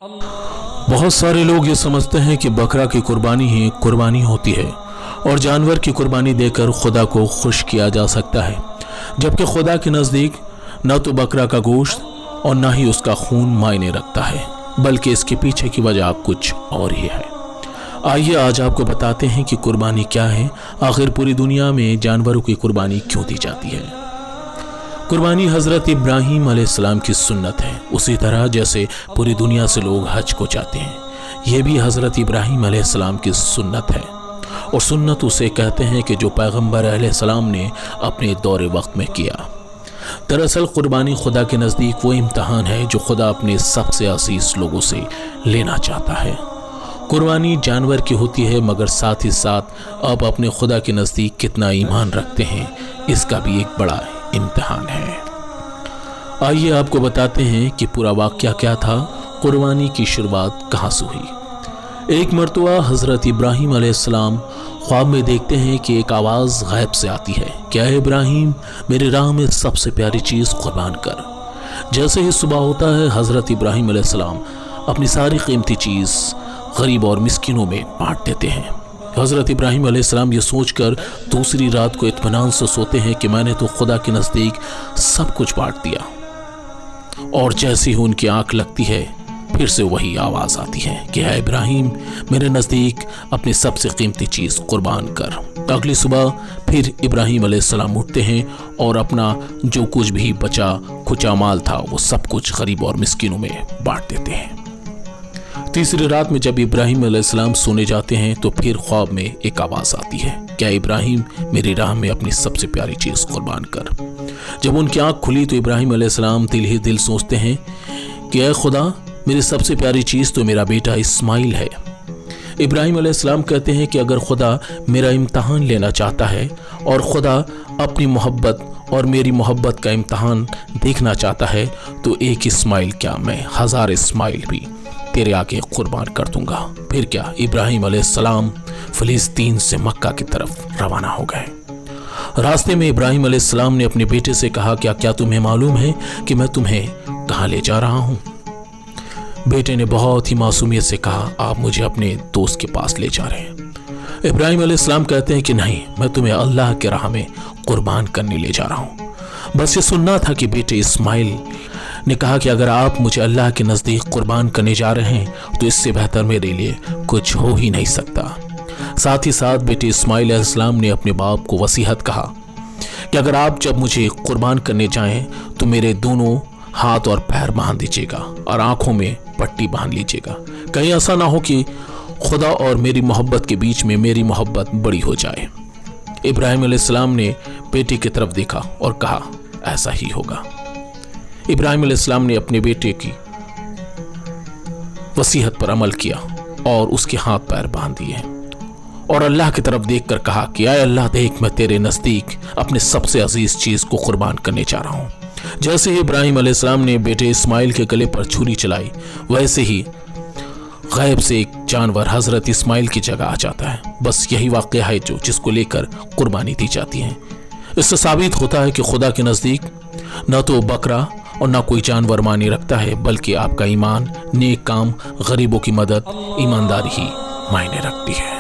बहुत सारे लोग ये समझते हैं कि बकरा की कुर्बानी ही कुर्बानी होती है और जानवर की कुर्बानी देकर खुदा को खुश किया जा सकता है, जबकि खुदा के नज़दीक न तो बकरा का गोश्त और न ही उसका खून मायने रखता है, बल्कि इसके पीछे की वजह कुछ और ही है। आइए आज आपको बताते हैं कि कुर्बानी क्या है, आखिर पूरी दुनिया में जानवरों की कुर्बानी क्यों दी जाती है। कुर्बानी हज़रत इब्राहीम अलैहिस्सलाम की सुन्नत है, उसी तरह जैसे पूरी दुनिया से लोग हज को जाते हैं, यह भी हज़रत इब्राहीम अलैहिस्सलाम की सुन्नत है। और सुन्नत उसे कहते हैं कि जो पैगंबर अलैहिस्सलाम ने अपने दौरे वक्त में किया। दरअसल कुर्बानी खुदा के नज़दीक वो इम्तहान है जो खुदा अपने सबसे अज़ीज़ लोगों से लेना चाहता है। कुर्बानी जानवर की होती है, मगर साथ ही साथ आप अपने खुदा के नज़दीक कितना ईमान रखते हैं, इसका भी एक बड़ा इम्तिहान है। आइए आपको बताते हैं कि पूरा वाक़या क्या था, कुर्बानी की शुरुआत कहाँ से हुई। एक मरतबा हज़रत इब्राहीम अलैहिस्सलाम ख्वाब में देखते हैं कि एक आवाज़ गैब से आती है, क्या है इब्राहीम, मेरे राह में सबसे प्यारी चीज़ कुर्बान कर। जैसे ही सुबह होता है, हज़रत इब्राहीम अलैहिस्सलाम अपनी सारी कीमती चीज़ गरीब और मिस्किनों में बांट देते हैं। हज़रत इब्राहीम अलैहिस्सलाम ये सोचकर दूसरी रात को इत्मीनान से सोते हैं कि मैंने तो खुदा के नज़दीक सब कुछ बांट दिया। और जैसे ही उनकी आंख लगती है, फिर से वही आवाज़ आती है कि है इब्राहीम, मेरे नज़दीक अपनी सबसे कीमती चीज़ कुर्बान कर। अगली सुबह फिर इब्राहीम अलैहिस्सलाम उठते हैं और अपना जो कुछ भी बचा खुचा माल था वो सब कुछ गरीब और मिस्किनों में बांट देते हैं। तीसरी रात में जब इब्राहीम अलैहिस्सलाम सोने जाते हैं तो फिर ख्वाब में एक आवाज़ आती है, क्या इब्राहीम, मेरी राह में अपनी सबसे प्यारी चीज़ कुर्बान कर। जब उनकी आंख खुली तो इब्राहीम अलैहिस्सलाम दिल ही दिल सोचते हैं कि ऐ खुदा, मेरी सबसे प्यारी चीज़ तो मेरा बेटा इस्माइल है। इब्राहीम अलैहिस्सलाम कहते हैं कि अगर खुदा मेरा इम्तहान लेना चाहता है और खुदा अपनी मोहब्बत और मेरी मोहब्बत का इम्तहान देखना चाहता है, तो एक इस्माइल क्या, मैं 1000 इस्माइल भी तेरे आगे कुर्बान कर दूंगा। फिर क्या, इब्राहीम अलैहिस्सलाम फिलिस्तीन से मक्का की तरफ रवाना हो गए। रास्ते में इब्राहीम अलैहिस्सलाम ने अपने बेटे से कहा, क्या तुम्हें मालूम है कि मैं तुम्हें कहाँ ले जा रहा हूँ। बेटे ने बहुत ही मासूमियत से कहा, आप मुझे अपने दोस्त के पास ले जा रहे हैं। इब्राहीम अलैहिस्सलाम कहते हैं कि नहीं, मैं तुम्हें अल्लाह के राह में कुर्बान करने ले जा रहा हूँ। बस ये सुनना था कि बेटे इस्माइल ने कहा कि अगर आप मुझे अल्लाह के नज़दीक कुर्बान करने जा रहे हैं तो इससे बेहतर मेरे लिए कुछ हो ही नहीं सकता। साथ ही साथ बेटे इस्माइल अलैहिस्सलाम ने अपने बाप को वसीहत कहा कि अगर आप जब मुझे कुर्बान करने जाएं तो मेरे दोनों हाथ और पैर बांध दीजिएगा और आंखों में पट्टी बांध लीजिएगा, कहीं ऐसा ना हो कि खुदा और मेरी मोहब्बत के बीच में मेरी मोहब्बत बड़ी हो जाए। इब्राहीम अलैहिस्सलाम ने बेटे की तरफ देखा और कहा, ऐसा ही होगा। इब्राहीम अलैहिस्सलाम ने अपने बेटे की वसीहत पर अमल किया और उसके हाथ पैर बांध दिए और अल्लाह की तरफ देखकर कहा कि आए अल्लाह, देख, मैं तेरे नज़दीक अपने सबसे अजीज चीज़ को कुर्बान करने जा रहा हूँ। जैसे ही इब्राहीम अलैहिस्सलाम ने बेटे इस्माइल के गले पर छुरी चलाई, वैसे ही गैब से एक जानवर हज़रत इस्माइल की जगह आ जाता है। बस यही वाक़या है जिसको लेकर कुर्बानी दी जाती है। इससे साबित होता है कि खुदा के नज़दीक न तो बकरा और ना कोई जानवर मानी रखता है, बल्कि आपका ईमान, नेक काम, गरीबों की मदद, ईमानदारी ही मायने रखती है।